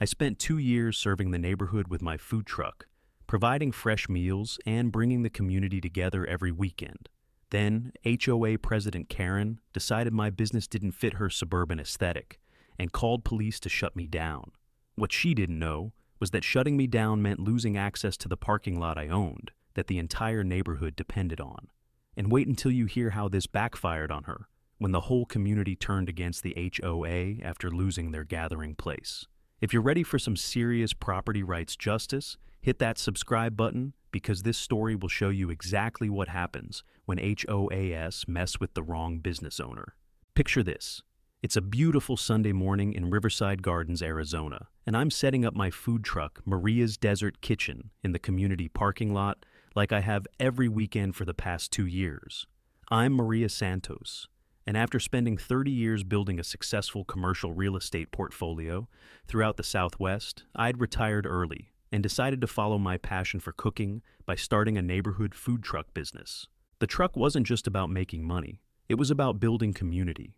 I spent 2 years serving the neighborhood with my food truck, providing fresh meals and bringing the community together every weekend. Then, HOA President Karen decided my business didn't fit her suburban aesthetic and called police to shut me down. What she didn't know was that shutting me down meant losing access to the parking lot I owned, that the entire neighborhood depended on. And wait until you hear how this backfired on her, when the whole community turned against the HOA after losing their gathering place. If you're ready for some serious property rights justice, hit that subscribe button, because this story will show you exactly what happens when HOAs mess with the wrong business owner. Picture this. It's a beautiful Sunday morning in Riverside Gardens, Arizona, and I'm setting up my food truck, Maria's Desert Kitchen, in the community parking lot like I have every weekend for the past 2 years. I'm Maria Santos, and after spending 30 years building a successful commercial real estate portfolio throughout the Southwest, I'd retired early and decided to follow my passion for cooking by starting a neighborhood food truck business. The truck wasn't just about making money, it was about building community.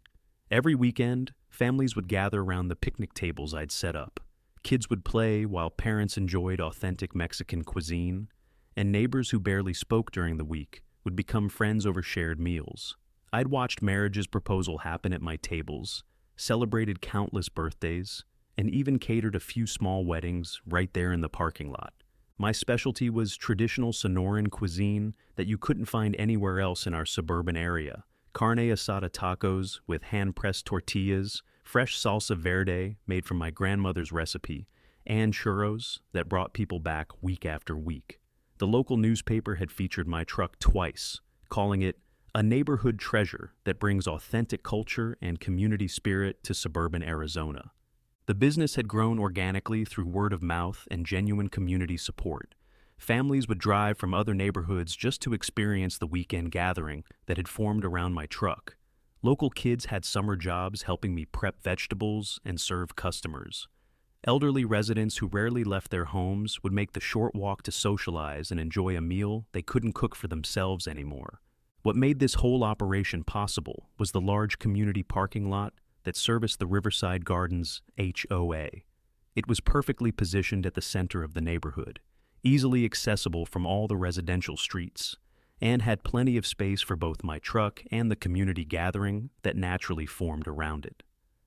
Every weekend, families would gather around the picnic tables I'd set up. Kids would play while parents enjoyed authentic Mexican cuisine, and neighbors who barely spoke during the week would become friends over shared meals. I'd watched marriages proposal happen at my tables, celebrated countless birthdays, and even catered a few small weddings right there in the parking lot. My specialty was traditional Sonoran cuisine that you couldn't find anywhere else in our suburban area. Carne asada tacos with hand-pressed tortillas, fresh salsa verde made from my grandmother's recipe, and churros that brought people back week after week. The local newspaper had featured my truck twice, calling it a neighborhood treasure that brings authentic culture and community spirit to suburban Arizona. The business had grown organically through word of mouth and genuine community support. Families would drive from other neighborhoods just to experience the weekend gathering that had formed around my truck. Local kids had summer jobs helping me prep vegetables and serve customers. Elderly residents who rarely left their homes would make the short walk to socialize and enjoy a meal they couldn't cook for themselves anymore. What made this whole operation possible was the large community parking lot that serviced the Riverside Gardens HOA. It was perfectly positioned at the center of the neighborhood, easily accessible from all the residential streets, and had plenty of space for both my truck and the community gathering that naturally formed around it.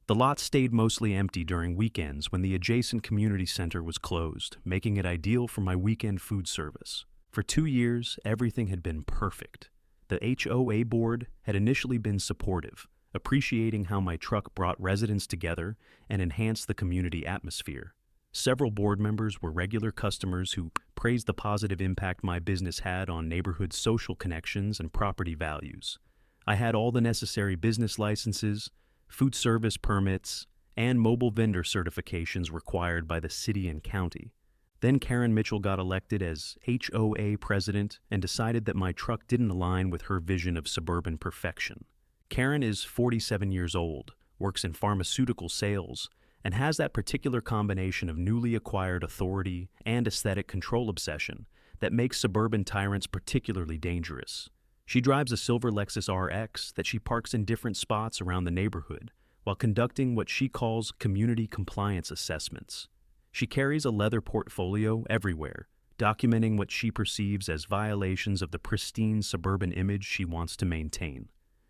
The lot stayed mostly empty during weekends when the adjacent community center was closed, making it ideal for my weekend food service. For 2 years, everything had been perfect. The HOA board had initially been supportive, appreciating how my truck brought residents together and enhanced the community atmosphere. Several board members were regular customers who praised the positive impact my business had on neighborhood social connections and property values. I had all the necessary business licenses, food service permits, and mobile vendor certifications required by the city and county. Then Karen Mitchell got elected as HOA President and decided that my truck didn't align with her vision of suburban perfection. Karen is 47 years old, works in pharmaceutical sales, and has that particular combination of newly acquired authority and aesthetic control obsession that makes suburban tyrants particularly dangerous. She drives a silver Lexus RX that she parks in different spots around the neighborhood while conducting what she calls community compliance assessments. She carries a leather portfolio everywhere, documenting what she perceives as violations of the pristine suburban image she wants to maintain.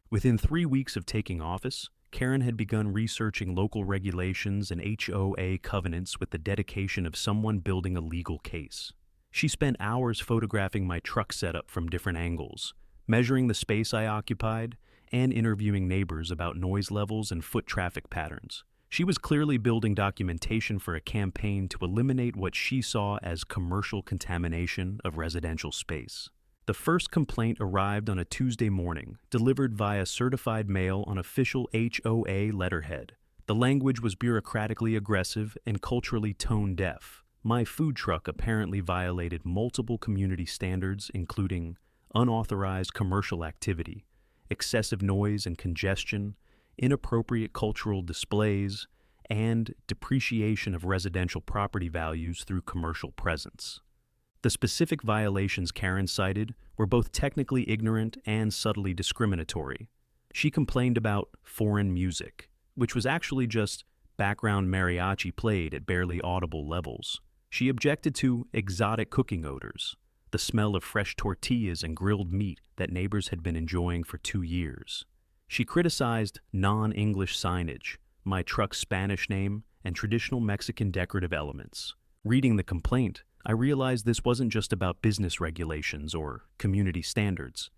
Within 3 weeks of taking office, Karen had begun researching local regulations and HOA covenants with the dedication of someone building a legal case. She spent hours photographing my truck setup from different angles, measuring the space I occupied, and interviewing neighbors about noise levels and foot traffic patterns. She was clearly building documentation for a campaign to eliminate what she saw as commercial contamination of residential space. The first complaint arrived on a Tuesday morning, delivered via certified mail on official HOA letterhead. The language was bureaucratically aggressive and culturally tone-deaf. My food truck apparently violated multiple community standards, including unauthorized commercial activity, excessive noise and congestion, inappropriate cultural displays, and depreciation of residential property values through commercial presence. The specific violations Karen cited were both technically ignorant and subtly discriminatory. She complained about foreign music, which was actually just Background mariachi played at barely audible levels. She objected to exotic cooking odors, the smell of fresh tortillas and grilled meat that neighbors had been enjoying for 2 years. She criticized non-English signage, my truck's Spanish name, and traditional Mexican decorative elements. Reading the complaint, I realized this wasn't just about business regulations or community standards.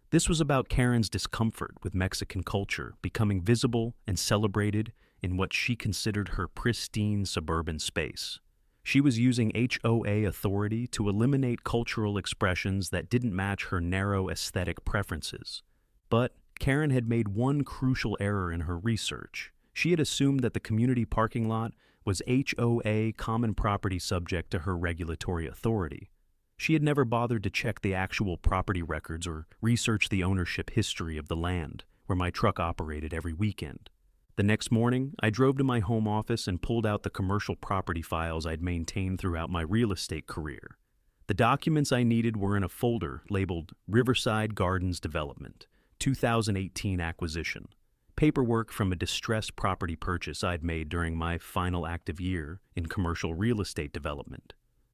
This was about Karen's discomfort with Mexican culture becoming visible and celebrated in what she considered her pristine suburban space. She was using HOA authority to eliminate cultural expressions that didn't match her narrow aesthetic preferences. But Karen had made one crucial error in her research. She had assumed that the community parking lot was HOA common property subject to her regulatory authority. She had never bothered to check the actual property records or research the ownership history of the land where my truck operated every weekend. The next morning, I drove to my home office and pulled out the commercial property files I'd maintained throughout my real estate career. The documents I needed were in a folder labeled Riverside Gardens Development, 2018 acquisition, paperwork from a distressed property purchase I'd made during my final active year in commercial real estate development.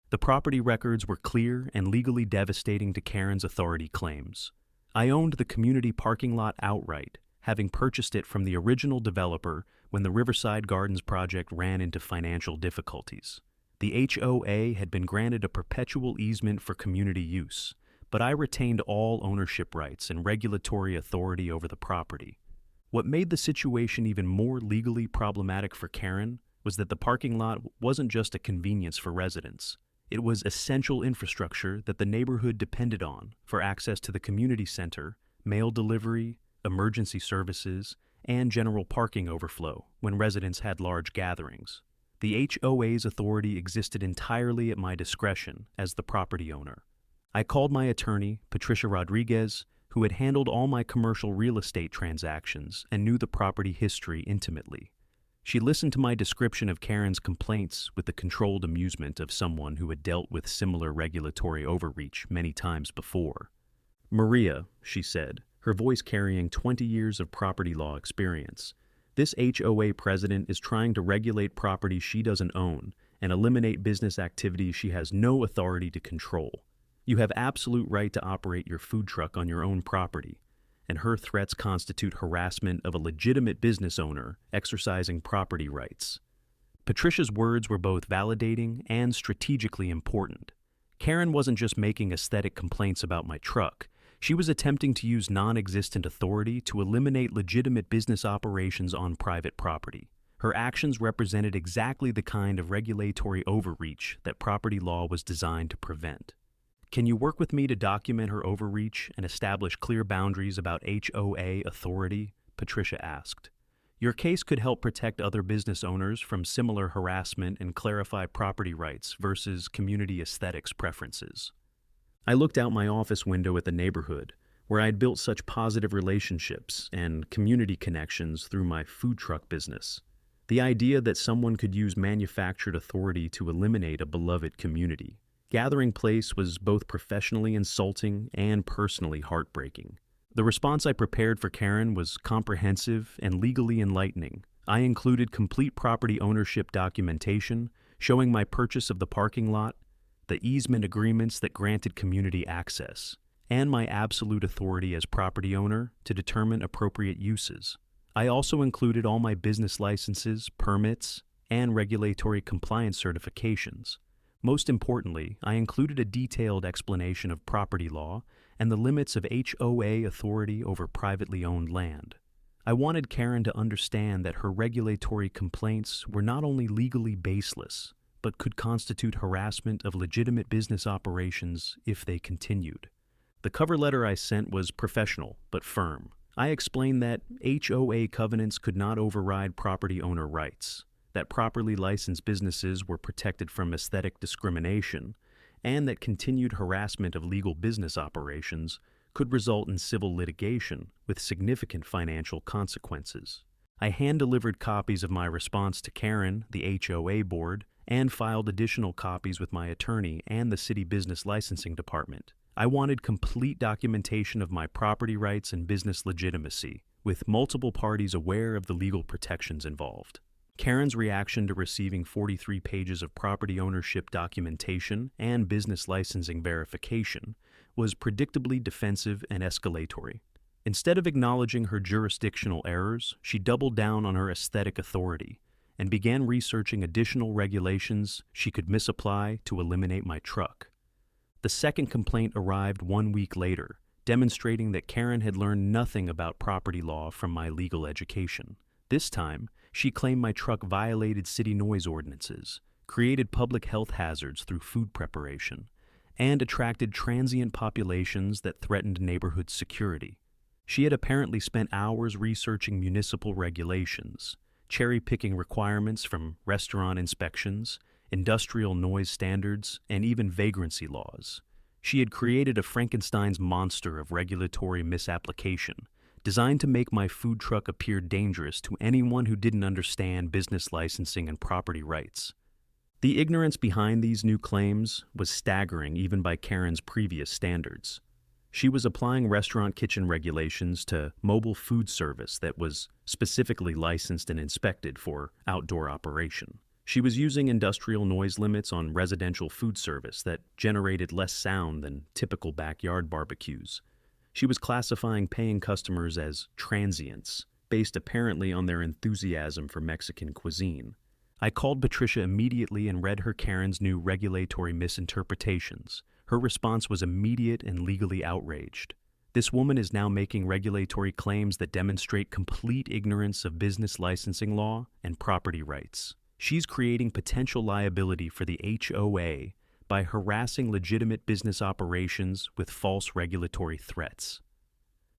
The property records were clear and legally devastating to Karen's authority claims. I owned the community parking lot outright, having purchased it from the original developer when the Riverside Gardens project ran into financial difficulties. The HOA had been granted a perpetual easement for community use, but I retained all ownership rights and regulatory authority over the property. What made the situation even more legally problematic for Karen was that the parking lot wasn't just a convenience for residents. It was essential infrastructure that the neighborhood depended on for access to the community center, mail delivery, emergency services, and general parking overflow when residents had large gatherings. The HOA's authority existed entirely at my discretion as the property owner. I called my attorney, Patricia Rodriguez, who had handled all my commercial real estate transactions and knew the property history intimately. She listened to my description of Karen's complaints with the controlled amusement of someone who had dealt with similar regulatory overreach many times before. "Maria," she said, her voice carrying 20 years of property law experience, "this HOA president is trying to regulate property she doesn't own and eliminate business activities she has no authority to control. You have absolute right to operate your food truck on your own property, and her threats constitute harassment of a legitimate business owner exercising property rights." Patricia's words were both validating and strategically important. Karen wasn't just making aesthetic complaints about my truck. She was attempting to use non-existent authority to eliminate legitimate business operations on private property. Her actions represented exactly the kind of regulatory overreach that property law was designed to prevent. "Can you work with me to document her overreach and establish clear boundaries about HOA authority?" Patricia asked. "Your case could help protect other business owners from similar harassment and clarify property rights versus community aesthetics preferences." I looked out my office window at the neighborhood, where I had built such positive relationships and community connections through my food truck business. The idea that someone could use manufactured authority to eliminate a beloved community gathering place was both professionally insulting and personally heartbreaking. The response I prepared for Karen was comprehensive and legally enlightening. I included complete property ownership documentation showing my purchase of the parking lot, the easement agreements that granted community access, and my absolute authority as property owner to determine appropriate uses. I also included all my business licenses, permits, and regulatory compliance certifications. Most importantly, I included a detailed explanation of property law and the limits of HOA authority over privately owned land. I wanted Karen to understand that her regulatory complaints were not only legally baseless, but could constitute harassment of legitimate business operations if they continued. The cover letter I sent was professional but firm. I explained that HOA covenants could not override property owner rights, that properly licensed businesses were protected from aesthetic discrimination, and that continued harassment of legal business operations could result in civil litigation with significant financial consequences. I hand-delivered copies of my response to Karen, the HOA board, and filed additional copies with my attorney and the city business licensing department. I wanted complete documentation of my property rights and business legitimacy, with multiple parties aware of the legal protections involved. Karen's reaction to receiving 43 pages of property ownership documentation and business licensing verification was predictably defensive and escalatory. Instead of acknowledging her jurisdictional errors, she doubled down on her aesthetic authority and began researching additional regulations she could misapply to eliminate my truck. The second complaint arrived 1 week later, demonstrating that Karen had learned nothing about property law from my legal education. This time, she claimed my truck violated city noise ordinances, created public health hazards through food preparation, and attracted transient populations that threatened neighborhood security. She had apparently spent hours researching municipal regulations, cherry-picking requirements from restaurant inspections, industrial noise standards, and even vagrancy laws. She had created a Frankenstein's monster of regulatory misapplication, designed to make my food truck appear dangerous to anyone who didn't understand business licensing and property rights. The ignorance behind these new claims was staggering even by Karen's previous standards. She was applying restaurant kitchen regulations to mobile food service that was specifically licensed and inspected for outdoor operation. She was using industrial noise limits on residential food service that generated less sound than typical backyard barbecues. She was classifying paying customers as transients, based apparently on their enthusiasm for Mexican cuisine. I called Patricia immediately and read her Karen's new regulatory misinterpretations. Her response was immediate and legally outraged. This woman is now making regulatory claims that demonstrate complete ignorance of business licensing law and property rights. She's creating potential liability for the HOA by harassing legitimate business operations with false regulatory threats.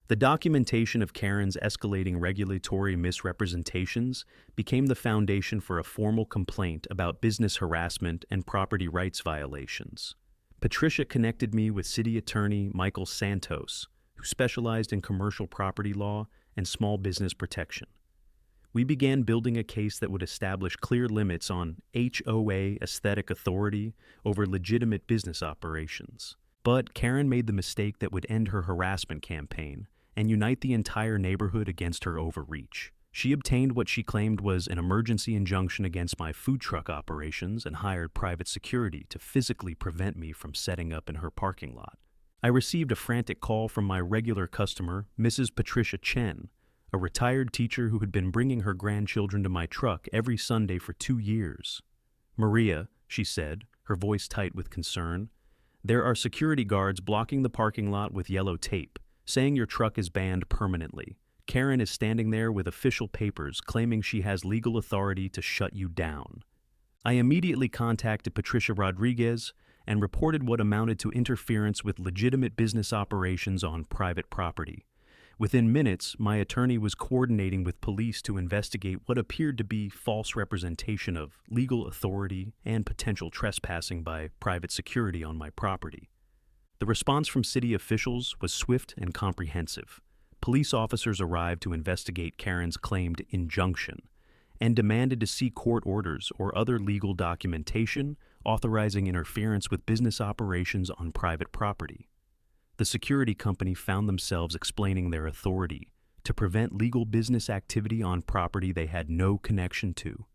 The documentation of Karen's escalating regulatory misrepresentations became the foundation for a formal complaint about business harassment and property rights violations. Patricia connected me with City Attorney Maria Santos, who specialized in commercial property law and small business protection. We began building a case that would establish clear limits on HOA aesthetic authority over legitimate business operations. But Karen made the mistake that would end her harassment campaign and unite the entire neighborhood against her overreach. She obtained what she claimed was an emergency injunction against my food truck operations and hired private security to physically prevent me from setting up in her parking lot. I received a frantic call from my regular customer, Mrs. Patricia Chen, a retired teacher who had been bringing her grandchildren to my truck every Sunday for 2 years. "Maria," she said, her voice tight with concern, "there are security guards blocking the parking lot with yellow tape, saying your truck is banned permanently. Karen is standing there with official papers claiming she has legal authority to shut you down." I immediately contacted Patricia Rodriguez and reported what amounted to interference with legitimate business operations on private property. Within minutes, my attorney was coordinating with police to investigate what appeared to be false representation of legal authority and potential trespassing by private security on my property. The response from city officials was swift and comprehensive. Police officers arrived to investigate Karen's claimed injunction and demanded to see court orders or other legal documentation authorizing interference with business operations on private property. The security company found themselves explaining their authority to prevent legal business activity on property they had no connection to.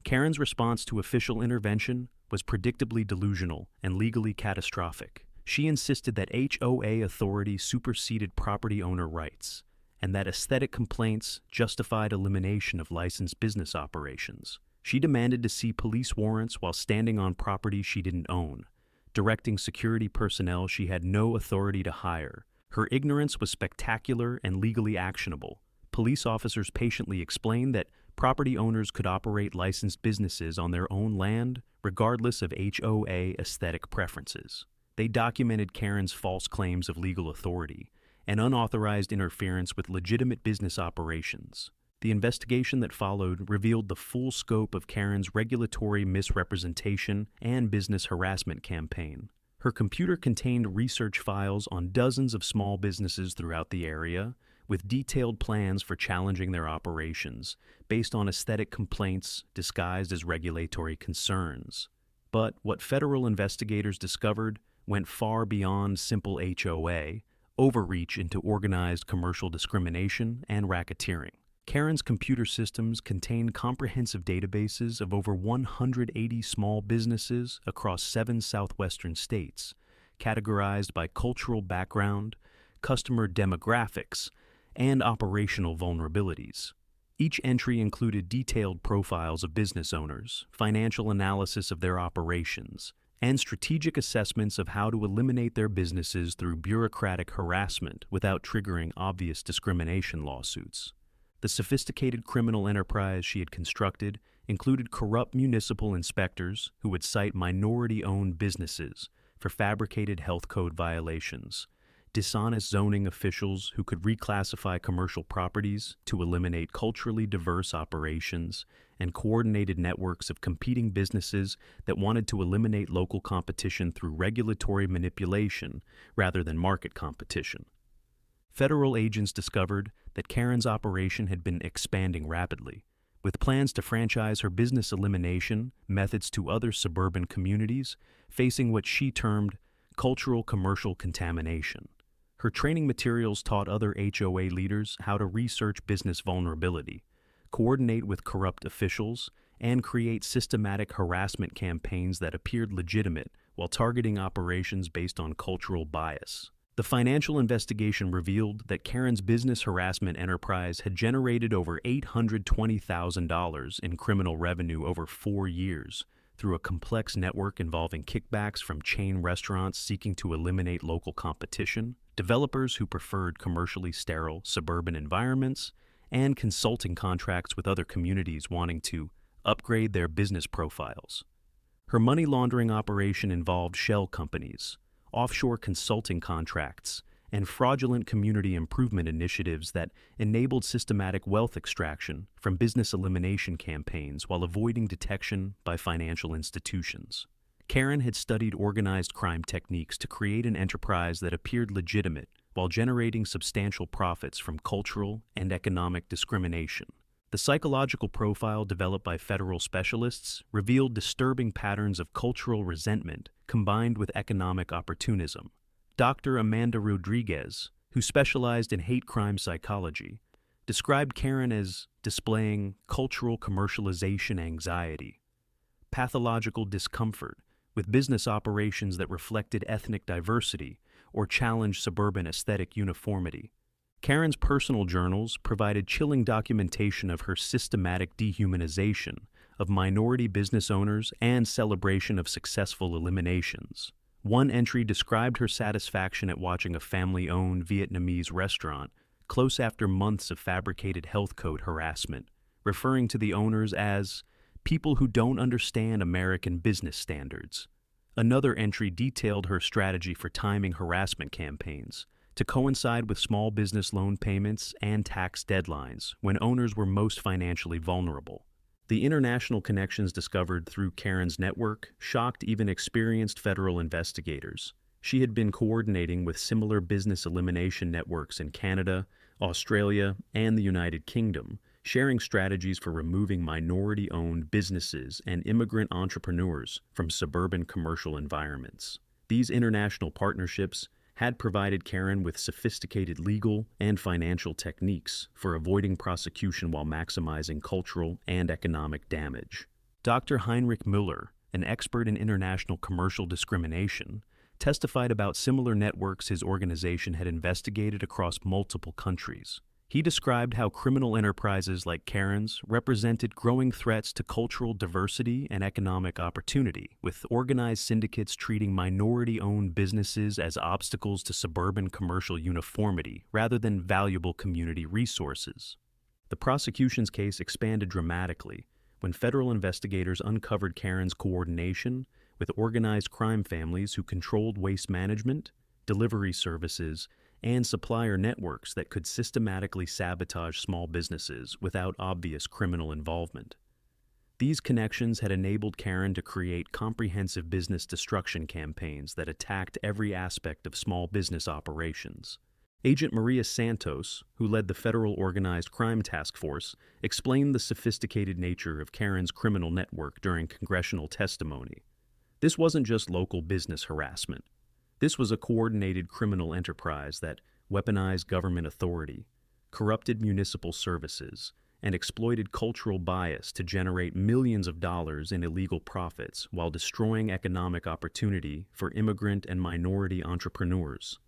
Karen's response to official intervention was predictably delusional and legally catastrophic. She insisted that HOA authority superseded property owner rights, and that aesthetic complaints justified elimination of licensed business operations. She demanded to see police warrants while standing on property she didn't own, directing security personnel she had no authority to hire. Her ignorance was spectacular and legally actionable. Police officers patiently explained that property owners could operate licensed businesses on their own land, regardless of HOA aesthetic preferences. They documented Karen's false claims of legal authority and unauthorized interference with legitimate business operations. The investigation that followed revealed the full scope of Karen's regulatory misrepresentation and business harassment campaign. Her computer contained research files on dozens of small businesses throughout the area, with detailed plans for challenging their operations based on aesthetic complaints disguised as regulatory concerns. But what federal investigators discovered went far beyond simple HOA, overreach into organized commercial discrimination and racketeering. Karen's computer systems contain comprehensive databases of over 180 small businesses across 7 southwestern states, categorized by cultural background, customer demographics, and operational vulnerabilities. Each entry included detailed profiles of business owners, financial analysis of their operations, and strategic assessments of how to eliminate their businesses through bureaucratic harassment without triggering obvious discrimination lawsuits. The sophisticated criminal enterprise she had constructed included corrupt municipal inspectors who would cite minority-owned businesses for fabricated health code violations, dishonest zoning officials who could reclassify commercial properties to eliminate culturally diverse operations, and coordinated networks of competing businesses that wanted to eliminate local competition through regulatory manipulation rather than market competition. Federal agents discovered that Karen's operation had been expanding rapidly, with plans to franchise her business elimination methods to other suburban communities facing what she termed cultural commercial contamination. Her training materials taught other HOA leaders how to research business vulnerability, coordinate with corrupt officials, and create systematic harassment campaigns that appeared legitimate while targeting operations based on cultural bias. The financial investigation revealed that Karen's business harassment enterprise had generated over $820,000 in criminal revenue over 4 years through a complex network involving kickbacks from chain restaurants seeking to eliminate local competition, developers who preferred commercially sterile suburban environments, and consulting contracts with other communities wanting to upgrade their business profiles. Her money laundering operation involved shell companies, offshore consulting contracts, and fraudulent community improvement initiatives that enabled systematic wealth extraction from business elimination campaigns while avoiding detection by financial institutions. Karen had studied organized crime techniques to create an enterprise that appeared legitimate while generating substantial profits from cultural and economic discrimination. The psychological profile developed by federal specialists revealed disturbing patterns of cultural resentment combined with economic opportunism. Dr. Amanda Rodriguez, who specialized in hate crime psychology, described Karen as displaying cultural commercialization anxiety, pathological discomfort with business operations that reflected ethnic diversity or challenged suburban aesthetic uniformity. Karen's personal journals provided chilling documentation of her systematic dehumanization of minority business owners and celebration of successful eliminations. One entry described her satisfaction at watching a family-owned Vietnamese restaurant close after months of fabricated health code harassment, referring to the owners as people who don't understand American business standards. Another entry detailed her strategy for timing harassment campaigns to coincide with small business loan payments and tax deadlines when owners were most financially vulnerable. The international connections discovered through Karen's network shocked even experienced federal investigators. She had been coordinating with similar business elimination networks in Canada, Australia, and the United Kingdom, sharing strategies for removing minority-owned businesses and immigrant entrepreneurs from suburban commercial environments. These international partnerships had provided Karen with sophisticated legal and financial techniques for avoiding prosecution while maximizing cultural and economic damage. Dr. Heinrich Müller, an expert in international commercial discrimination, testified about similar networks his organization had investigated across multiple countries. He described how criminal enterprises like Karen's represented growing threats to cultural diversity and economic opportunity, with organized syndicates treating minority-owned businesses as obstacles to suburban commercial uniformity rather than valuable community resources. The prosecution's case expanded dramatically when federal investigators uncovered Karen's coordination with organized crime families who controlled waste management, delivery services, and supplier networks that could systematically sabotage small businesses without obvious criminal involvement. These connections had enabled Karen to create comprehensive business destruction campaigns that attacked every aspect of small business operations. Agent Maria Santos, who led the Federal Organized Crime Task Force, explained the sophisticated nature of Karen's criminal network during congressional testimony. This wasn't just local business harassment. This was a coordinated criminal enterprise that weaponized government authority, corrupted municipal services, and exploited cultural bias to generate millions of dollars in illegal profits while destroying economic opportunity for immigrant and minority entrepreneurs.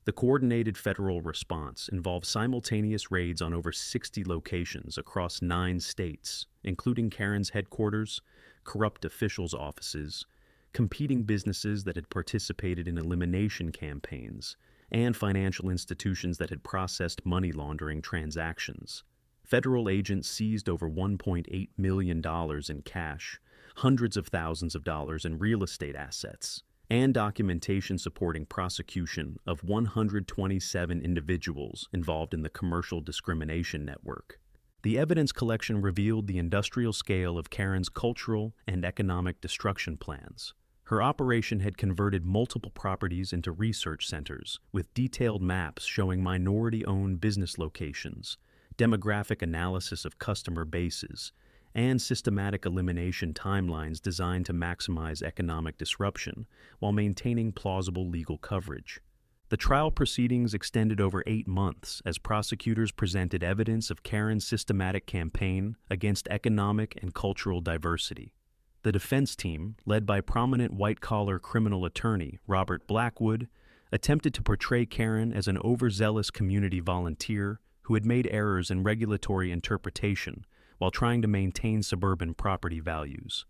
The coordinated federal response involved simultaneous raids on over 60 locations across 9 states, including Karen's headquarters, corrupt officials' offices, competing businesses that had participated in elimination campaigns, and financial institutions that had processed money laundering transactions. Federal agents seized over $1.8 million in cash, hundreds of thousands of dollars in real estate assets, and documentation supporting prosecution of 127 individuals involved in the commercial discrimination network. The evidence collection revealed the industrial scale of Karen's cultural and economic destruction plans. Her operation had converted multiple properties into research centers, with detailed maps showing minority-owned business locations, demographic analysis of customer bases, and systematic elimination timelines designed to maximize economic disruption while maintaining plausible legal coverage. The trial proceedings extended over 8 months as prosecutors presented evidence of Karen's systematic campaign against economic and cultural diversity. The defense team, led by prominent white-collar criminal attorney Robert Blackwood, attempted to portray Karen as an overzealous community volunteer who had made errors in regulatory interpretation while trying to maintain suburban property values.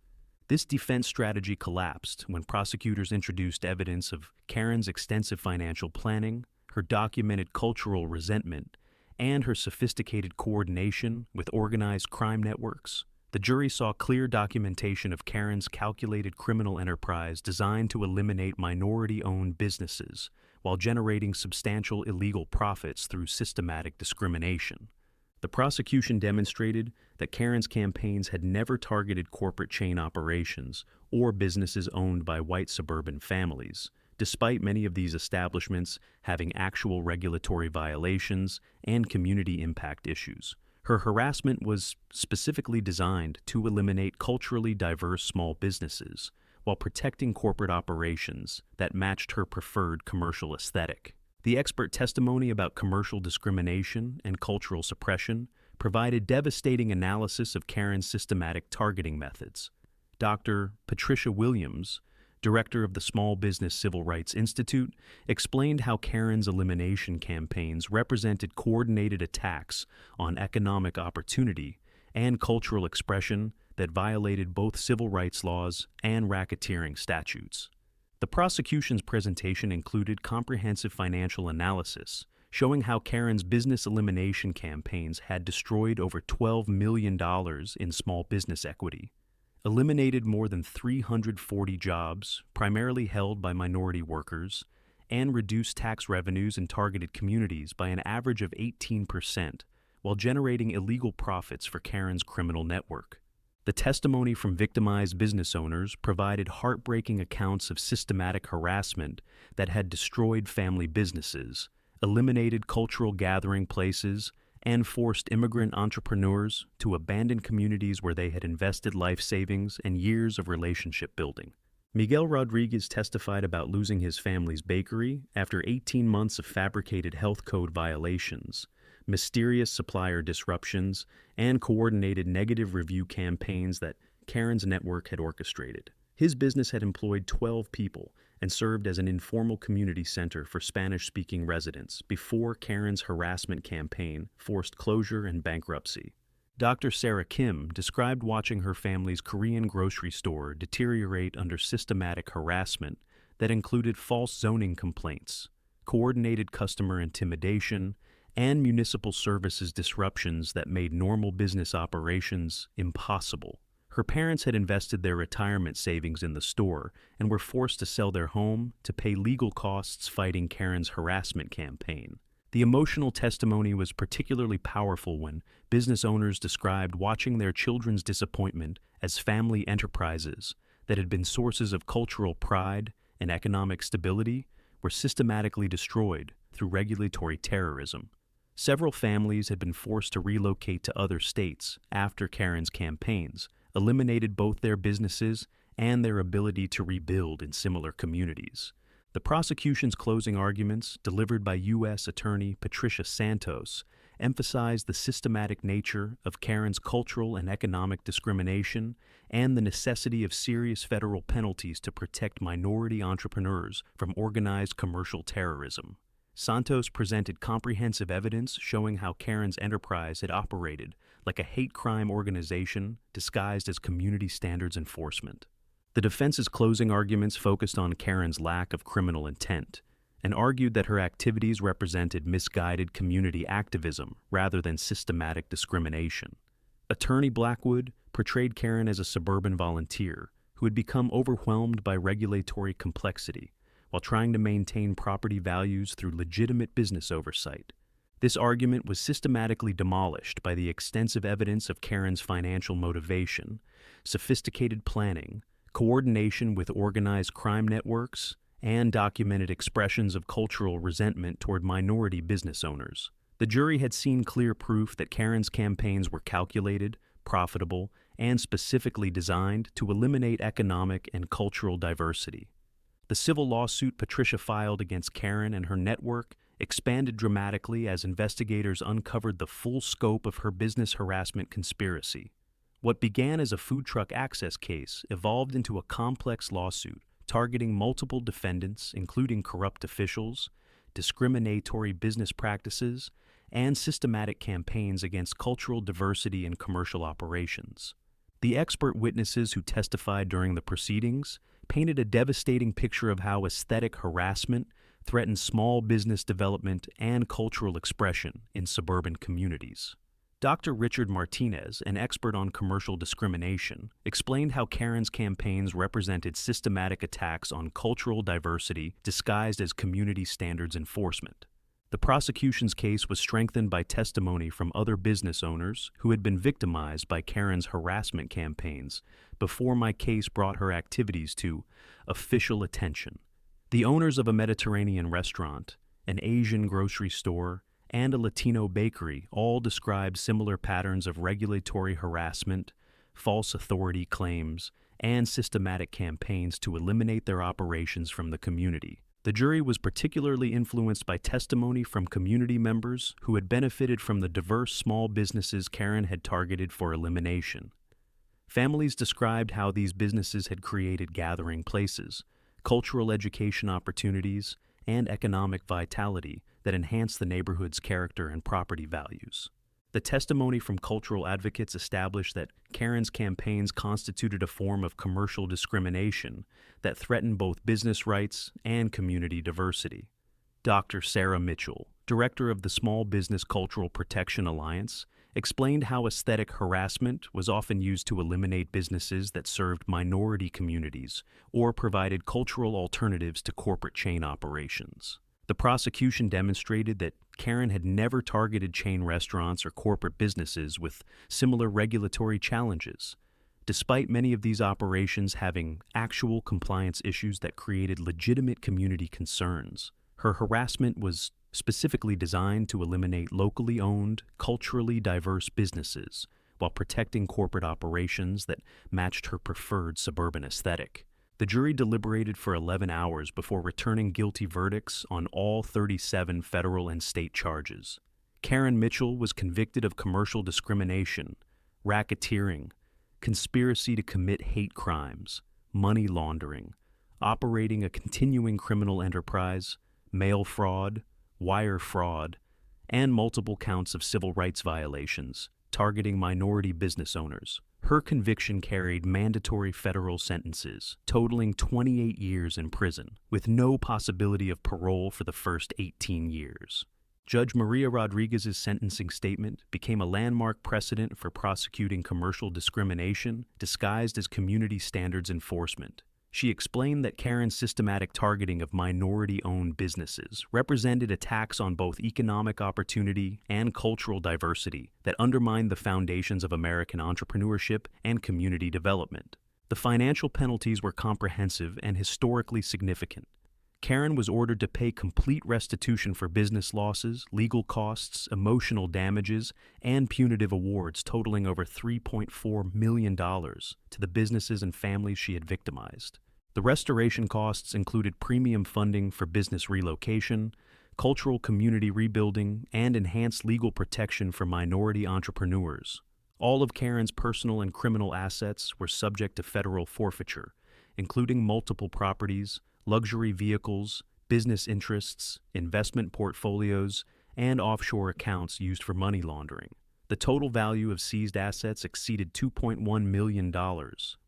This defense strategy collapsed when prosecutors introduced evidence of Karen's extensive financial planning, her documented cultural resentment, and her sophisticated coordination with organized crime networks. The jury saw clear documentation of Karen's calculated criminal enterprise designed to eliminate minority-owned businesses while generating substantial illegal profits through systematic discrimination. The prosecution demonstrated that Karen's campaigns had never targeted corporate chain operations or businesses owned by white suburban families, despite many of these establishments having actual regulatory violations and community impact issues. Her harassment was specifically designed to eliminate culturally diverse small businesses while protecting corporate operations that matched her preferred commercial aesthetic. The expert testimony about commercial discrimination and cultural suppression provided devastating analysis of Karen's systematic targeting methods. Dr. Patricia Williams, director of the Small Business Civil Rights Institute, explained how Karen's elimination campaigns represented coordinated attacks on economic opportunity and cultural expression that violated both civil rights laws and racketeering statutes. The prosecution's presentation included comprehensive financial analysis, showing how Karen's business elimination campaigns had destroyed over $12 million in small business equity, eliminated more than 340 jobs, primarily held by minority workers, and reduced tax revenues in targeted communities by an average of 18%, while generating illegal profits for Karen's criminal network. The testimony from victimized business owners provided heartbreaking accounts of systematic harassment that had destroyed family businesses, eliminated cultural gathering places, and forced immigrant entrepreneurs to abandon communities where they had invested life savings and years of relationship building. Miguel Rodriguez testified about losing his family's bakery after 18 months of fabricated health code violations, mysterious supplier disruptions, and coordinated negative review campaigns that Karen's network had orchestrated. His business had employed 12 people and served as an informal community center for Spanish-speaking residents before Karen's harassment campaign forced closure and bankruptcy. Dr. Sarah Kim described watching her family's Korean grocery store deteriorate under systematic harassment that included false zoning complaints, coordinated customer intimidation, and municipal services disruptions that made normal business operations impossible. Her parents had invested their retirement savings in the store and were forced to sell their home to pay legal costs fighting Karen's harassment campaign. The emotional testimony was particularly powerful when business owners described watching their children's disappointment as family enterprises that had been sources of cultural pride and economic stability were systematically destroyed through regulatory terrorism. Several families had been forced to relocate to other states after Karen's campaigns, eliminated both their businesses and their ability to rebuild in similar communities. The prosecution's closing arguments, delivered by U.S. Attorney Maria Santos, emphasized the systematic nature of Karen's cultural and economic discrimination and the necessity of serious federal penalties to protect minority entrepreneurs from organized commercial terrorism. Santos presented comprehensive evidence showing how Karen's enterprise had operated like a hate crime organization disguised as community standards enforcement. The defense's closing arguments focused on Karen's lack of criminal intent and argued that her activities represented misguided community activism rather than systematic discrimination. Attorney Blackwood portrayed Karen as a suburban volunteer who had become overwhelmed by regulatory complexity while trying to maintain property values through legitimate business oversight. This argument was systematically demolished by the extensive evidence of Karen's financial motivation, sophisticated planning, coordination with organized crime networks, and documented expressions of cultural resentment toward minority business owners. The jury had seen clear proof that Karen's campaigns were calculated, profitable, and specifically designed to eliminate economic and cultural diversity. The civil lawsuit Patricia filed against Karen and her network expanded dramatically as investigators uncovered the full scope of her business harassment conspiracy. What began as a food truck access case evolved into a complex lawsuit targeting multiple defendants, including corrupt officials, discriminatory business practices, and systematic campaigns against cultural diversity in commercial operations. The expert witnesses who testified during the proceedings painted a devastating picture of how aesthetic harassment threatens small business development and cultural expression in suburban communities. Dr. Richard Martinez, an expert on commercial discrimination, explained how Karen's campaigns represented systematic attacks on cultural diversity disguised as community standards enforcement. The prosecution's case was strengthened by testimony from other business owners who had been victimized by Karen's harassment campaigns before my case brought her activities to official attention. The owners of a Mediterranean restaurant, an Asian grocery store, and a Latino bakery all described similar patterns of regulatory harassment, false authority claims, and systematic campaigns to eliminate their operations from the community. The jury was particularly influenced by testimony from community members who had benefited from the diverse small businesses Karen had targeted for elimination. Families described how these businesses had created gathering places, cultural education opportunities, and economic vitality that enhanced the neighborhood's character and property values. The testimony from cultural advocates established that Karen's campaigns constituted a form of commercial discrimination that threatened both business rights and community diversity. Dr. Sarah Mitchell, director of the Small Business Cultural Protection Alliance, explained how aesthetic harassment was often used to eliminate businesses that served minority communities or provided cultural alternatives to corporate chain operations. The prosecution demonstrated that Karen had never targeted chain restaurants or corporate businesses with similar regulatory challenges, despite many of these operations having actual compliance issues that created legitimate community concerns. Her harassment was specifically designed to eliminate locally owned, culturally diverse businesses while protecting corporate operations that matched her preferred suburban aesthetic. The jury deliberated for 11 hours before returning guilty verdicts on all 37 federal and state charges. Karen Mitchell was convicted of commercial discrimination, racketeering, conspiracy to commit hate crimes, money laundering, operating a continuing criminal enterprise, mail fraud, wire fraud, and multiple counts of civil rights violations targeting minority business owners. Her conviction carried mandatory federal sentences, totaling 28 years in prison, with no possibility of parole for the first 18 years. Judge Maria Rodriguez's sentencing statement became a landmark precedent for prosecuting commercial discrimination disguised as community standards enforcement. She explained that Karen's systematic targeting of minority-owned businesses represented attacks on both economic opportunity and cultural diversity that undermined the foundations of American entrepreneurship and community development. The financial penalties were comprehensive and historically significant. Karen was ordered to pay complete restitution for business losses, legal costs, emotional damages, and punitive awards totaling over $3.4 million to the businesses and families she had victimized. The restoration costs included premium funding for business relocation, cultural community rebuilding, and enhanced legal protection for minority entrepreneurs. All of Karen's personal and criminal assets were subject to federal forfeiture, including multiple properties, luxury vehicles, business interests, investment portfolios, and offshore accounts used for money laundering. The total value of seized assets exceeded $2.1 million,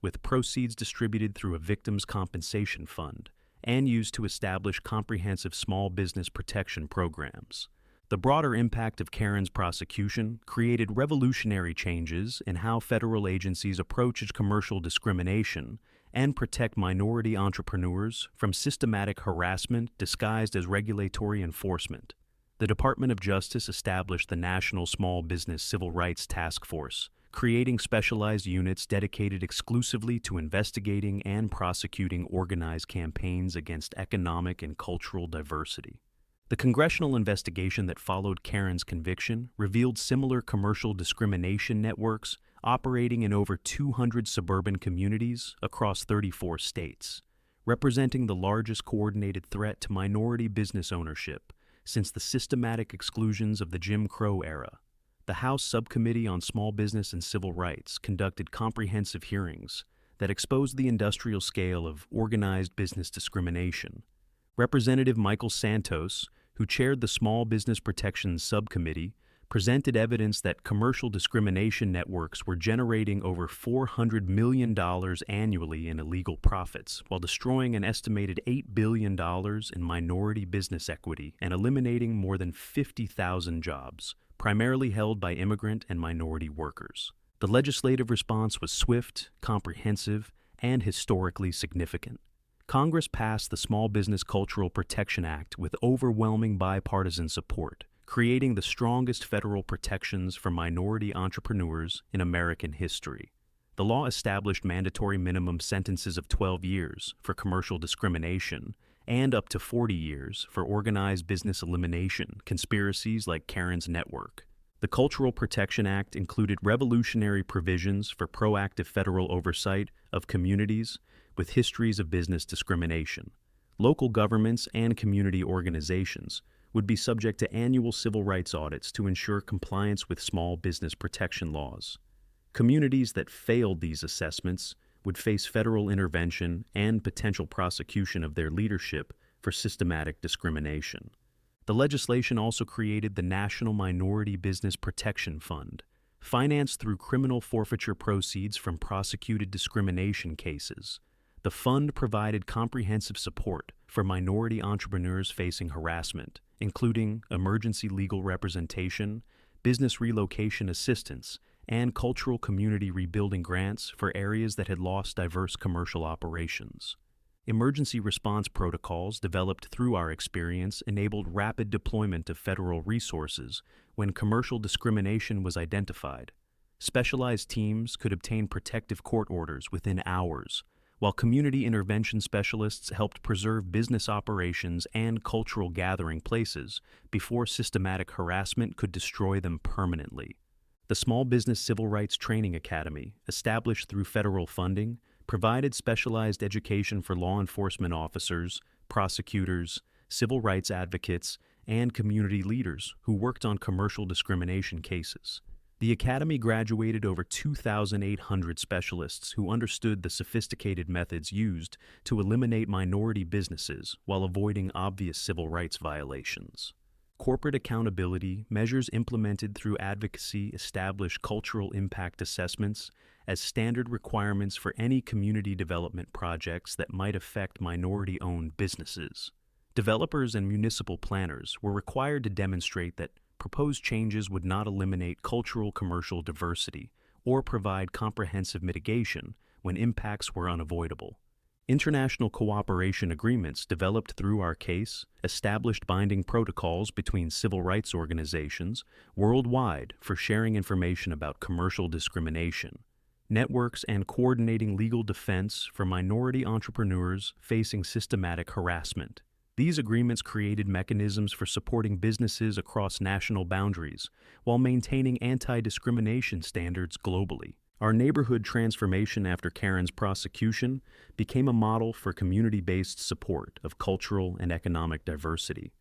with proceeds distributed through a victims' compensation fund and used to establish comprehensive small business protection programs. The broader impact of Karen's prosecution created revolutionary changes in how federal agencies approach commercial discrimination and protect minority entrepreneurs from systematic harassment disguised as regulatory enforcement. The Department of Justice established the National Small Business Civil Rights Task Force, creating specialized units dedicated exclusively to investigating and prosecuting organized campaigns against economic and cultural diversity. The congressional investigation that followed Karen's conviction revealed similar commercial discrimination networks operating in over 200 suburban communities across 34 states, representing the largest coordinated threat to minority business ownership since the systematic exclusions of the Jim Crow era. The House Subcommittee on Small Business and Civil Rights conducted comprehensive hearings that exposed the industrial scale of organized business discrimination. Representative Maria Santos, who chaired the Small Business Protections Subcommittee, presented evidence that commercial discrimination networks were generating over $400 million annually in illegal profits, while destroying an estimated $8 billion in minority business equity and eliminating more than 50,000 jobs, primarily held by immigrant and minority workers. The legislative response was swift, comprehensive, and historically significant. Congress passed the Small Business Cultural Protection Act with overwhelming bipartisan support, creating the strongest federal protections for minority entrepreneurs in American history. The law established mandatory minimum sentences of 12 years for commercial discrimination and up to 40 years for organized business elimination conspiracies like Karen's network. The Cultural Protection Act included revolutionary provisions for proactive federal oversight of communities with histories of business discrimination. Local governments and community organizations would be subject to annual civil rights audits to ensure compliance with small business protection laws. Communities that failed these assessments would face federal intervention and potential prosecution of their leadership for systematic discrimination. The legislation also created the National Minority Business Protection Fund, financed through criminal forfeiture proceeds from prosecuted discrimination cases. The fund provided comprehensive support for minority entrepreneurs facing harassment, including emergency legal representation, business relocation assistance, and cultural community rebuilding grants for areas that had lost diverse commercial operations. Emergency response protocols developed through our experience enabled rapid deployment of federal resources when commercial discrimination was identified. Specialized teams could obtain protective court orders within hours, while community intervention specialists helped preserve business operations and cultural gathering places before systematic harassment could destroy them permanently. The Small Business Civil Rights Training Academy, established through federal funding, provided specialized education for law enforcement officers, prosecutors, civil rights advocates, and community leaders who worked on commercial discrimination cases. The Academy graduated over 2,800 specialists who understood the sophisticated methods used to eliminate minority businesses while avoiding obvious civil rights violations. Corporate accountability measures implemented through advocacy establish cultural impact assessments as standard requirements for any community development projects that might affect minority-owned businesses. Developers and municipal planners were required to demonstrate that proposed changes would not eliminate cultural commercial diversity or provide comprehensive mitigation when impacts were unavoidable. International cooperation agreements developed through our case established binding protocols between civil rights organizations worldwide for sharing information about commercial discrimination, networks, and coordinating legal defense for minority entrepreneurs facing systematic harassment. These agreements created mechanisms for supporting businesses across national boundaries while maintaining anti-discrimination standards globally. Our neighborhood transformation after Karen's prosecution became a model for community-based support of cultural and economic diversity.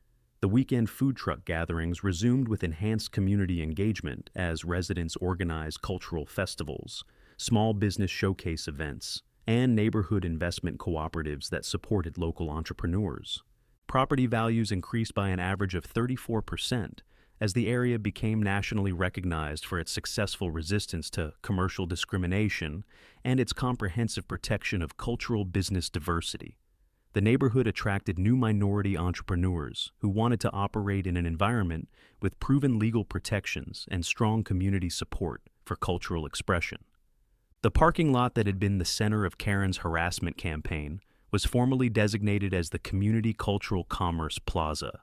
The weekend food truck gatherings resumed with enhanced community engagement as residents organized cultural festivals, small business showcase events, and neighborhood investment cooperatives that supported local entrepreneurs. Property values increased by an average of 34% as the area became nationally recognized for its successful resistance to commercial discrimination and its comprehensive protection of cultural business diversity. The neighborhood attracted new minority entrepreneurs who wanted to operate in an environment with proven legal protections and strong community support for cultural expression. The parking lot that had been the center of Karen's harassment campaign was formally designated as the Community Cultural Commerce Plaza,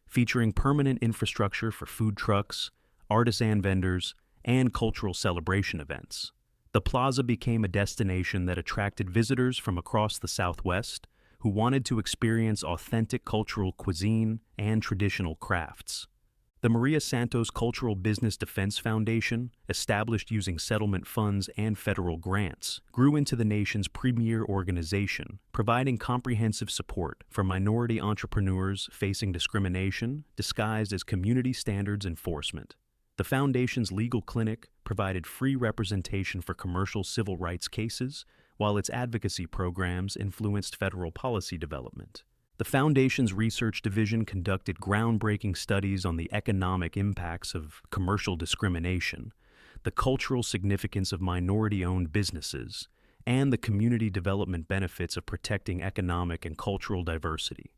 featuring permanent infrastructure for food trucks, artisan vendors, and cultural celebration events. The plaza became a destination that attracted visitors from across the Southwest who wanted to experience authentic cultural cuisine and traditional crafts. The Maria Santos Cultural Business Defense Foundation, established using settlement funds and federal grants, grew into the nation's premier organization, providing comprehensive support for minority entrepreneurs facing discrimination disguised as community standards enforcement. The foundation's legal clinic provided free representation for commercial civil rights cases, while its advocacy programs influenced federal policy development. The Foundation's research division conducted groundbreaking studies on the economic impacts of commercial discrimination, the cultural significance of minority-owned businesses, and the community development benefits of protecting economic and cultural diversity.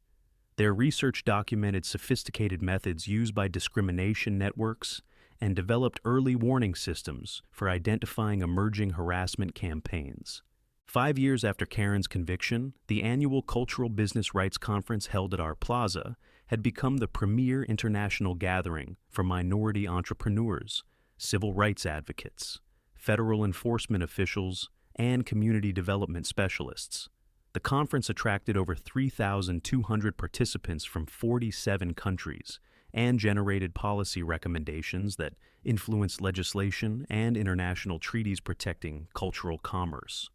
Their research documented sophisticated methods used by discrimination networks and developed early warning systems for identifying emerging harassment campaigns. 5 years after Karen's conviction, the annual Cultural Business Rights Conference held at our plaza had become the premier international gathering for minority entrepreneurs, civil rights advocates, federal enforcement officials, and community development specialists. The conference attracted over 3,200 participants from 47 countries and generated policy recommendations that influenced legislation and international treaties protecting cultural commerce.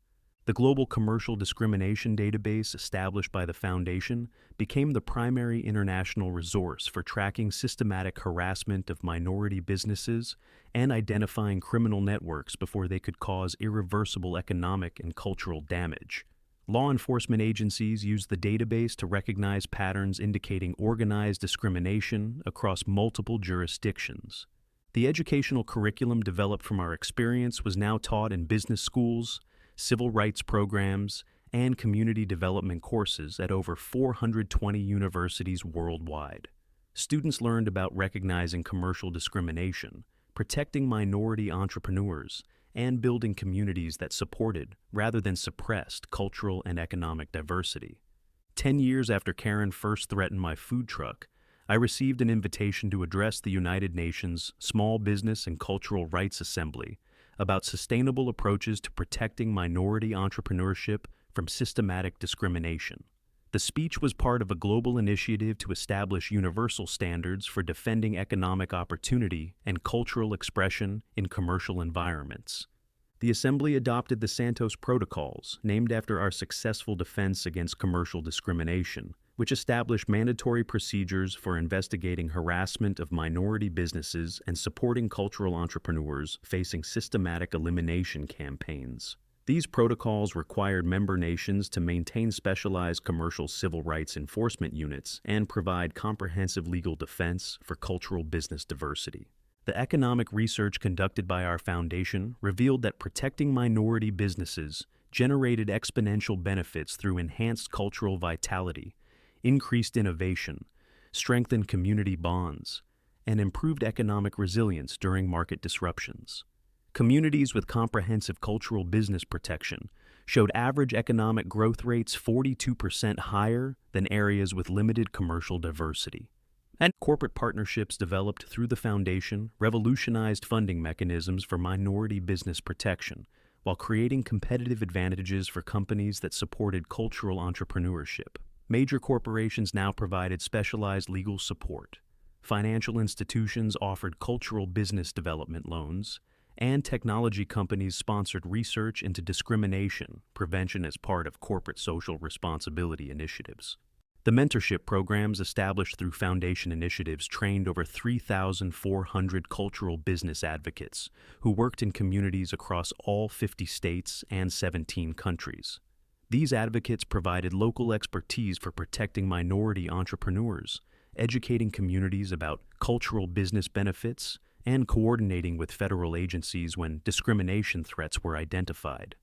The Global Commercial Discrimination Database established by the Foundation became the primary international resource for tracking systematic harassment of minority businesses and identifying criminal networks before they could cause irreversible economic and cultural damage. Law enforcement agencies used the database to recognize patterns indicating organized discrimination across multiple jurisdictions. The educational curriculum developed from our experience was now taught in business schools, civil rights programs, and community development courses at over 420 universities worldwide. Students learned about recognizing commercial discrimination, protecting minority entrepreneurs, and building communities that supported, rather than suppressed, cultural and economic diversity. 10 years after Karen first threatened my food truck, I received an invitation to address the United Nations Small Business and Cultural Rights Assembly about sustainable approaches to protecting minority entrepreneurship from systematic discrimination. The speech was part of a global initiative to establish universal standards for defending economic opportunity and cultural expression in commercial environments. The Assembly adopted the Santos Protocols, named after our successful defense against commercial discrimination, which established mandatory procedures for investigating harassment of minority businesses and supporting cultural entrepreneurs facing systematic elimination campaigns. These protocols required member nations to maintain specialized commercial civil rights enforcement units and provide comprehensive legal defense for cultural business diversity. The economic research conducted by our foundation revealed that protecting minority businesses generated exponential benefits through enhanced cultural vitality, increased innovation, strengthened community bonds, and improved economic resilience during market disruptions. Communities with comprehensive cultural business protection showed average economic growth rates 42% higher than areas with limited commercial diversity. And corporate partnerships developed through the foundation revolutionized funding mechanisms for minority business protection, while creating competitive advantages for companies that supported cultural entrepreneurship. Major corporations now provided specialized legal support. Financial institutions offered cultural business development loans, and technology companies sponsored research into discrimination prevention as part of corporate social responsibility initiatives. The mentorship programs established through foundation initiatives trained over 3,400 cultural business advocates who worked in communities across all 50 states and 17 countries. These advocates provided local expertise for protecting minority entrepreneurs, educating communities about cultural business benefits, and coordinating with federal agencies when discrimination threats were identified.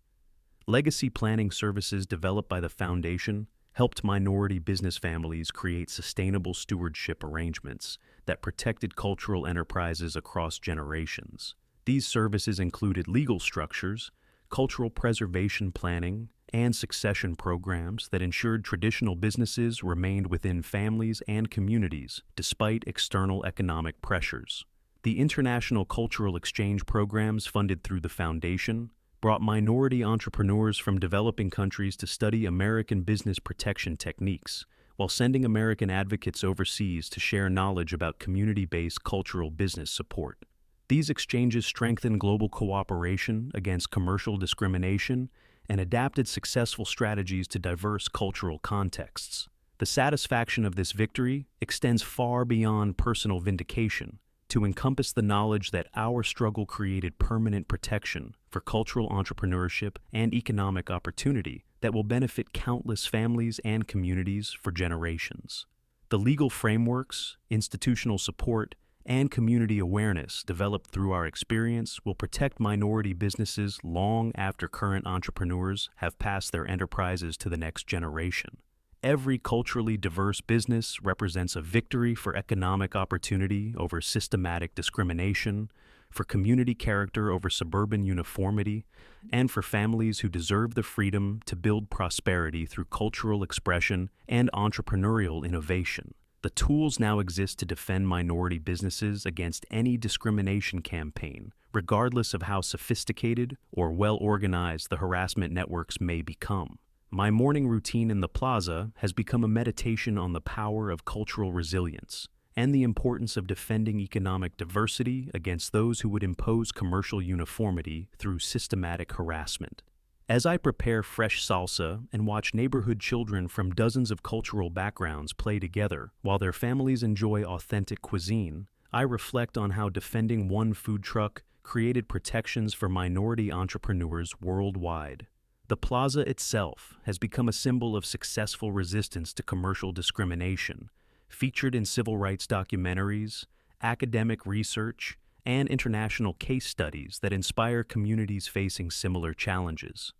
Legacy planning services developed by the foundation helped minority business families create sustainable stewardship arrangements that protected cultural enterprises across generations. These services included legal structures, cultural preservation planning, and succession programs that ensured traditional businesses remained within families and communities despite external economic pressures. The international cultural exchange programs funded through the foundation brought minority entrepreneurs from developing countries to study American business protection techniques, while sending American advocates overseas to share knowledge about community-based cultural business support. These exchanges strengthened global cooperation against commercial discrimination and adapted successful strategies to diverse cultural contexts. The satisfaction of this victory extends far beyond personal vindication to encompass the knowledge that our struggle created permanent protection for cultural entrepreneurship and economic opportunity that will benefit countless families and communities for generations. The legal frameworks, institutional support, and community awareness developed through our experience will protect minority businesses long after current entrepreneurs have passed their enterprises to the next generation. Every culturally diverse business represents a victory for economic opportunity over systematic discrimination, for community character over suburban uniformity, and for families who deserve the freedom to build prosperity through cultural expression and entrepreneurial innovation. The tools now exist to defend minority businesses against any discrimination campaign, regardless of how sophisticated or well-organized the harassment networks may become. My morning routine in the plaza has become a meditation on the power of cultural resilience and the importance of defending economic diversity against those who would impose commercial uniformity through systematic harassment. As I prepare fresh salsa and watch neighborhood children from dozens of cultural backgrounds play together while their families enjoy authentic cuisine, I reflect on how defending one food truck created protections for minority entrepreneurs worldwide. The plaza itself has become a symbol of successful resistance to commercial discrimination, featured in civil rights documentaries, academic research, and international case studies that inspire communities facing similar challenges.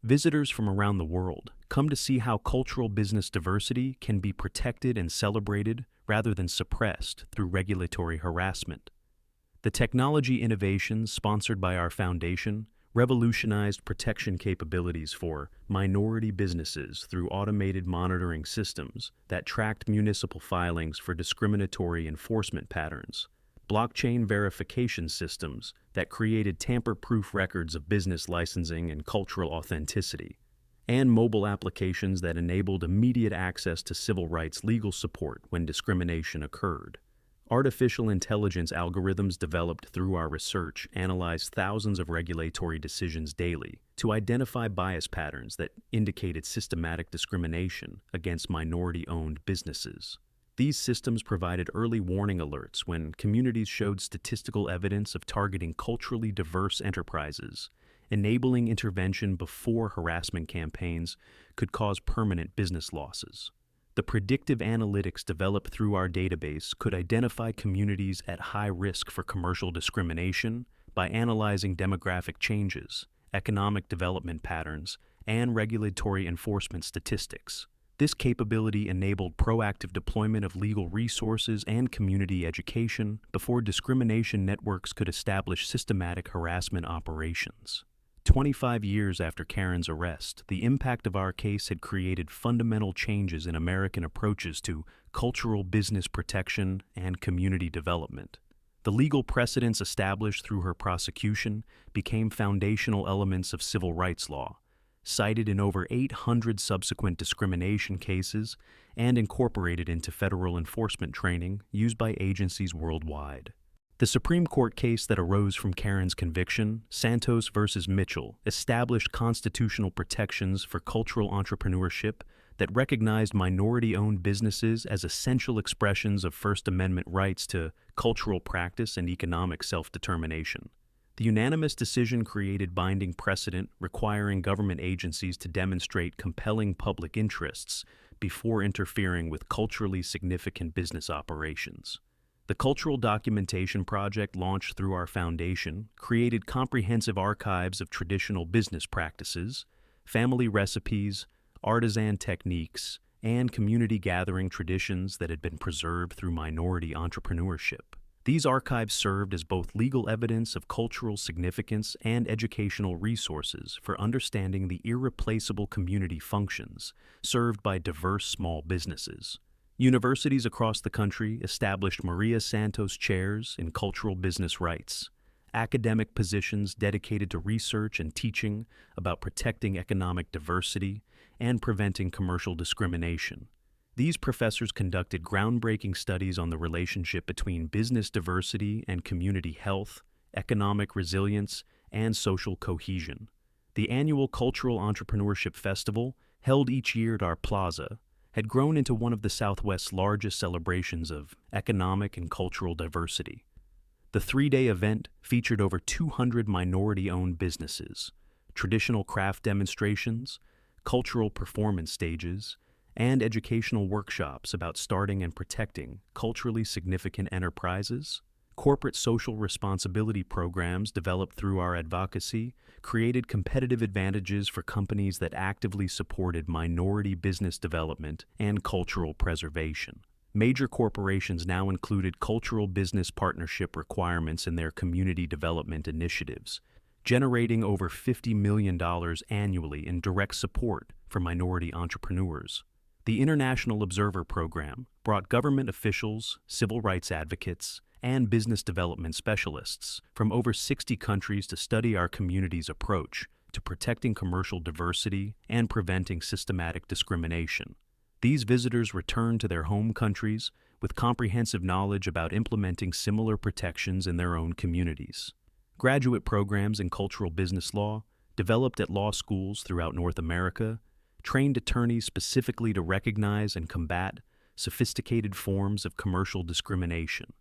Visitors from around the world come to see how cultural business diversity can be protected and celebrated rather than suppressed through regulatory harassment. The technology innovations sponsored by our foundation revolutionized protection capabilities for minority businesses through automated monitoring systems that tracked municipal filings for discriminatory enforcement patterns, blockchain verification systems that created tamper-proof records of business licensing and cultural authenticity, and mobile applications that enabled immediate access to civil rights legal support when discrimination occurred. Artificial intelligence algorithms developed through our research analyzed thousands of regulatory decisions daily to identify bias patterns that indicated systematic discrimination against minority-owned businesses. These systems provided early warning alerts when communities showed statistical evidence of targeting culturally diverse enterprises, enabling intervention before harassment campaigns could cause permanent business losses. The predictive analytics developed through our database could identify communities at high risk for commercial discrimination by analyzing demographic changes, economic development patterns, and regulatory enforcement statistics. This capability enabled proactive deployment of legal resources and community education before discrimination networks could establish systematic harassment operations. 25 years after Karen's arrest, the impact of our case had created fundamental changes in American approaches to cultural business protection and community development. The legal precedents established through her prosecution became foundational elements of civil rights law, cited in over 800 subsequent discrimination cases and incorporated into federal enforcement training used by agencies worldwide. The Supreme Court case that arose from Karen's conviction, Santos versus Mitchell, established constitutional protections for cultural entrepreneurship that recognized minority-owned businesses as essential expressions of First Amendment rights to cultural practice and economic self-determination. The unanimous decision created binding precedent requiring government agencies to demonstrate compelling public interests before interfering with culturally significant business operations. The Cultural Documentation Project, launched through our foundation, created comprehensive archives of traditional business practices, family recipes, artisan techniques, and community gathering traditions that had been preserved through minority entrepreneurship. These archives served as both legal evidence of cultural significance and educational resources for understanding the irreplaceable community functions served by diverse small businesses. Universities across the country established Maria Santos chairs in cultural business rights, academic positions dedicated to research and teaching about protecting economic diversity and preventing commercial discrimination. These professors conducted groundbreaking studies on the relationship between business diversity and community health, economic resilience, and social cohesion. The annual Cultural Entrepreneurship Festival, held each year at our plaza, had grown into one of the Southwest's largest celebrations of economic and cultural diversity. The three-day event featured over 200 minority-owned businesses, traditional craft demonstrations, cultural performance stages, and educational workshops about starting and protecting culturally significant enterprises. Corporate social responsibility programs developed through our advocacy created competitive advantages for companies that actively supported minority business development and cultural preservation. Major corporations now included cultural business partnership requirements in their community development initiatives, generating over $50 million annually in direct support for minority entrepreneurs. The International Observer Program brought government officials, civil rights advocates, and business development specialists from over 60 countries to study our community's approach to protecting commercial diversity and preventing systematic discrimination. These visitors returned to their home countries with comprehensive knowledge about implementing similar protections in their own communities. Graduate programs in cultural business law, developed at law schools throughout North America, trained attorneys specifically to recognize and combat sophisticated forms of commercial discrimination.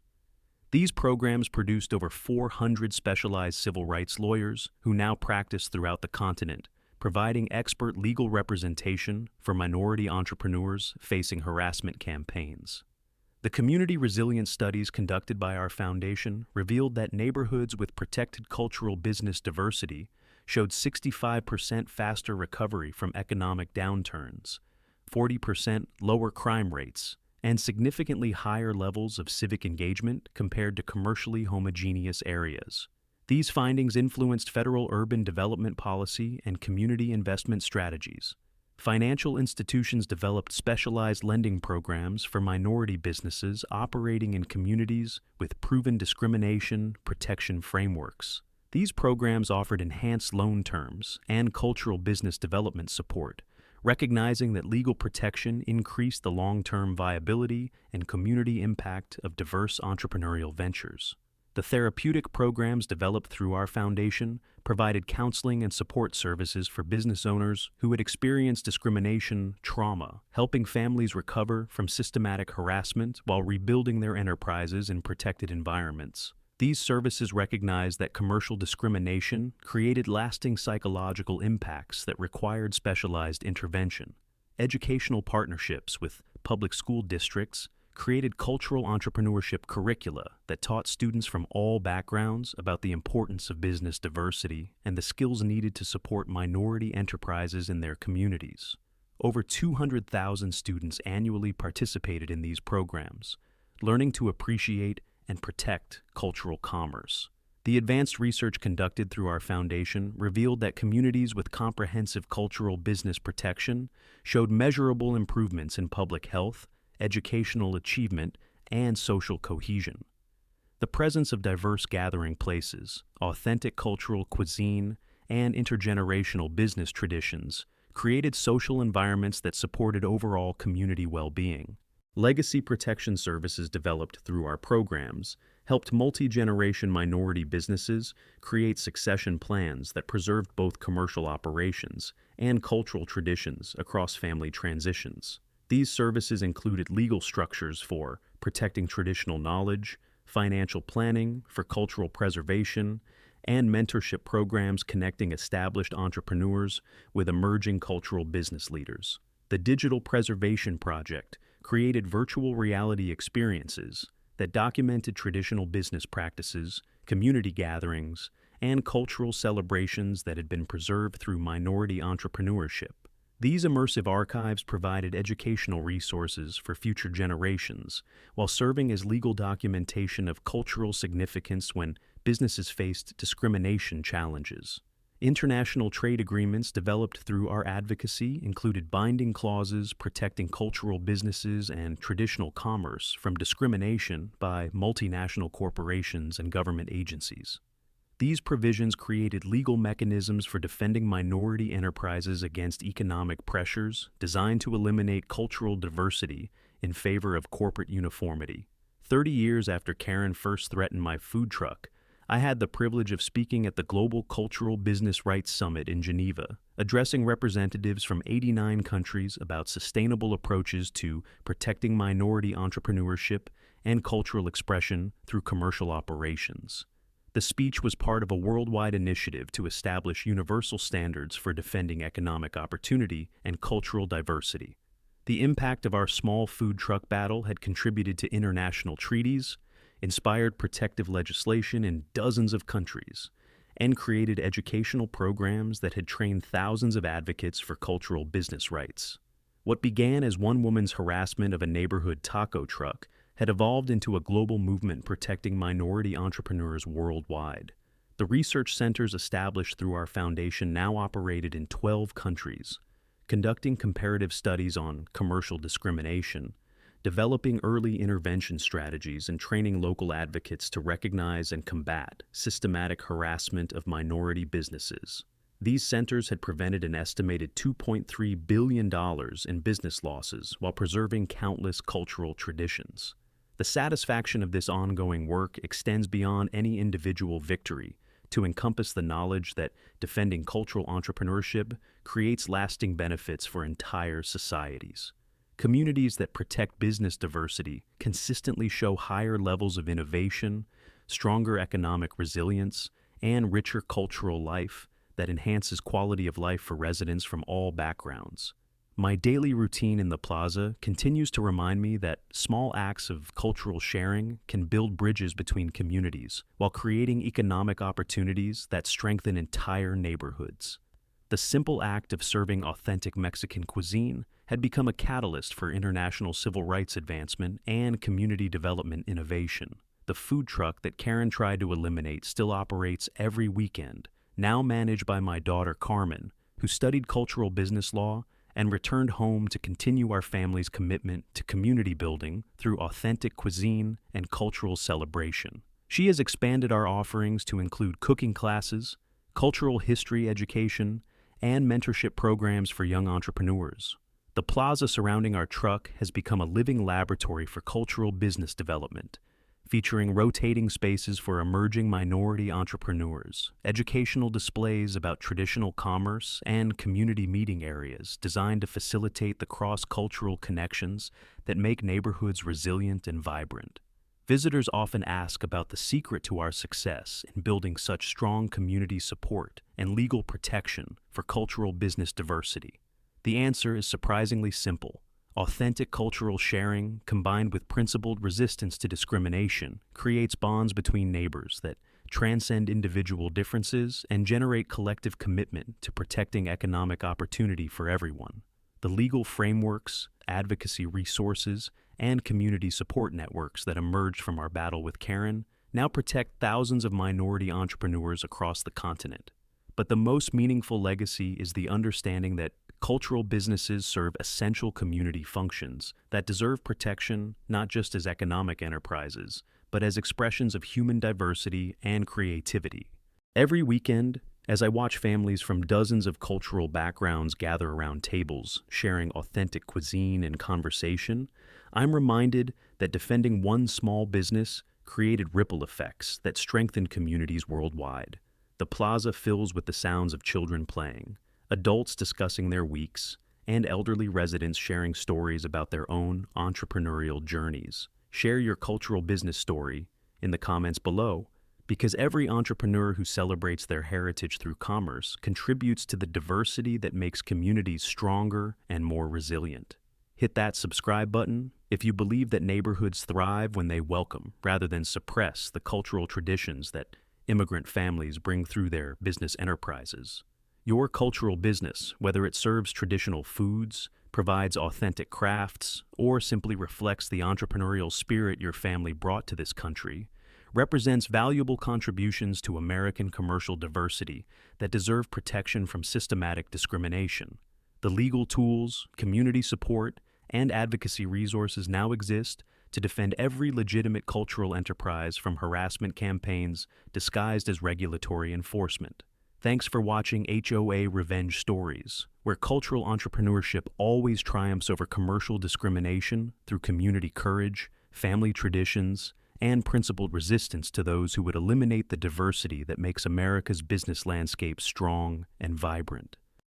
These programs produced over 400 specialized civil rights lawyers who now practice throughout the continent, providing expert legal representation for minority entrepreneurs facing harassment campaigns. The community resilience studies conducted by our foundation revealed that neighborhoods with protected cultural business diversity showed 65% faster recovery from economic downturns, 40% lower crime rates, and significantly higher levels of civic engagement compared to commercially homogeneous areas. These findings influenced federal urban development policy and community investment strategies. Financial institutions developed specialized lending programs for minority businesses operating in communities with proven discrimination protection frameworks. These programs offered enhanced loan terms and cultural business development support, recognizing that legal protection increased the long-term viability and community impact of diverse entrepreneurial ventures. The therapeutic programs developed through our foundation provided counseling and support services for business owners who had experienced discrimination trauma, helping families recover from systematic harassment while rebuilding their enterprises in protected environments. These services recognize that commercial discrimination created lasting psychological impacts that required specialized intervention. Educational partnerships with public school districts created cultural entrepreneurship curricula that taught students from all backgrounds about the importance of business diversity and the skills needed to support minority enterprises in their communities. Over 200,000 students annually participated in these programs, learning to appreciate and protect cultural commerce. The advanced research conducted through our foundation revealed that communities with comprehensive cultural business protection showed measurable improvements in public health, educational achievement, and social cohesion. The presence of diverse gathering places, authentic cultural cuisine, and intergenerational business traditions created social environments that supported overall community well-being. Legacy protection services developed through our programs helped multi-generation minority businesses create succession plans that preserved both commercial operations and cultural traditions across family transitions. These services included legal structures for protecting traditional knowledge, financial planning for cultural preservation, and mentorship programs connecting established entrepreneurs with emerging cultural business leaders. The Digital Preservation Project created virtual reality experiences that documented traditional business practices, community gatherings, and cultural celebrations that had been preserved through minority entrepreneurship. These immersive archives provided educational resources for future generations, while serving as legal documentation of cultural significance when businesses faced discrimination challenges. International trade agreements developed through our advocacy included binding clauses protecting cultural businesses and traditional commerce from discrimination by multinational corporations and government agencies. These provisions created legal mechanisms for defending minority enterprises against economic pressures designed to eliminate cultural diversity in favor of corporate uniformity. 30 years after Karen first threatened my food truck, I had the privilege of speaking at the Global Cultural Business Rights Summit in Geneva, addressing representatives from 89 countries about sustainable approaches to protecting minority entrepreneurship and cultural expression through commercial operations. The speech was part of a worldwide initiative to establish universal standards for defending economic opportunity and cultural diversity. The impact of our small food truck battle had contributed to international treaties, inspired protective legislation in dozens of countries, and created educational programs that had trained thousands of advocates for cultural business rights. What began as one woman's harassment of a neighborhood taco truck had evolved into a global movement protecting minority entrepreneurs worldwide. The research centers established through our foundation now operated in 12 countries, conducting comparative studies on commercial discrimination, developing early intervention strategies, and training local advocates to recognize and combat systematic harassment of minority businesses. These centers had prevented an estimated $2.3 billion in business losses while preserving countless cultural traditions. The satisfaction of this ongoing work extends beyond any individual victory to encompass the knowledge that defending cultural entrepreneurship creates lasting benefits for entire societies. Communities that protect business diversity consistently show higher levels of innovation, stronger economic resilience, and richer cultural life that enhances quality of life for residents from all backgrounds. My daily routine in the plaza continues to remind me that small acts of cultural sharing can build bridges between communities while creating economic opportunities that strengthen entire neighborhoods. The simple act of serving authentic Mexican cuisine had become a catalyst for international civil rights advancement and community development innovation. The food truck that Karen tried to eliminate still operates every weekend, now managed by my daughter Carmen, who studied cultural business law and returned home to continue our family's commitment to community building through authentic cuisine and cultural celebration. She has expanded our offerings to include cooking classes, cultural history education, and mentorship programs for young entrepreneurs. The plaza surrounding our truck has become a living laboratory for cultural business development, featuring rotating spaces for emerging minority entrepreneurs, educational displays about traditional commerce, and community meeting areas designed to facilitate the cross-cultural connections that make neighborhoods resilient and vibrant. Visitors often ask about the secret to our success in building such strong community support and legal protection for cultural business diversity. The answer is surprisingly simple. Authentic cultural sharing, combined with principled resistance to discrimination, creates bonds between neighbors that transcend individual differences and generate collective commitment to protecting economic opportunity for everyone. The legal frameworks, advocacy resources, and community support networks that emerged from our battle with Karen now protect thousands of minority entrepreneurs across the continent. But the most meaningful legacy is the understanding that cultural businesses serve essential community functions that deserve protection not just as economic enterprises, but as expressions of human diversity and creativity. Every weekend, As I watch families from dozens of cultural backgrounds gather around tables, sharing authentic cuisine and conversation, I'm reminded that defending one small business created ripple effects that strengthened communities worldwide. The plaza fills with the sounds of children playing, adults discussing their weeks, and elderly residents sharing stories about their own entrepreneurial journeys. Share your cultural business story in the comments below, because every entrepreneur who celebrates their heritage through commerce contributes to the diversity that makes communities stronger and more resilient. Hit that subscribe button if you believe that neighborhoods thrive when they welcome rather than suppress the cultural traditions that immigrant families bring through their business enterprises. Your cultural business, whether it serves traditional foods, provides authentic crafts, or simply reflects the entrepreneurial spirit your family brought to this country, represents valuable contributions to American commercial diversity that deserve protection from systematic discrimination. The legal tools, community support, and advocacy resources now exist to defend every legitimate cultural enterprise from harassment campaigns disguised as regulatory enforcement. Thanks for watching HOA Revenge Stories, where cultural entrepreneurship always triumphs over commercial discrimination through community courage, family traditions, and principled resistance to those who would eliminate the diversity that makes America's business landscape strong and vibrant.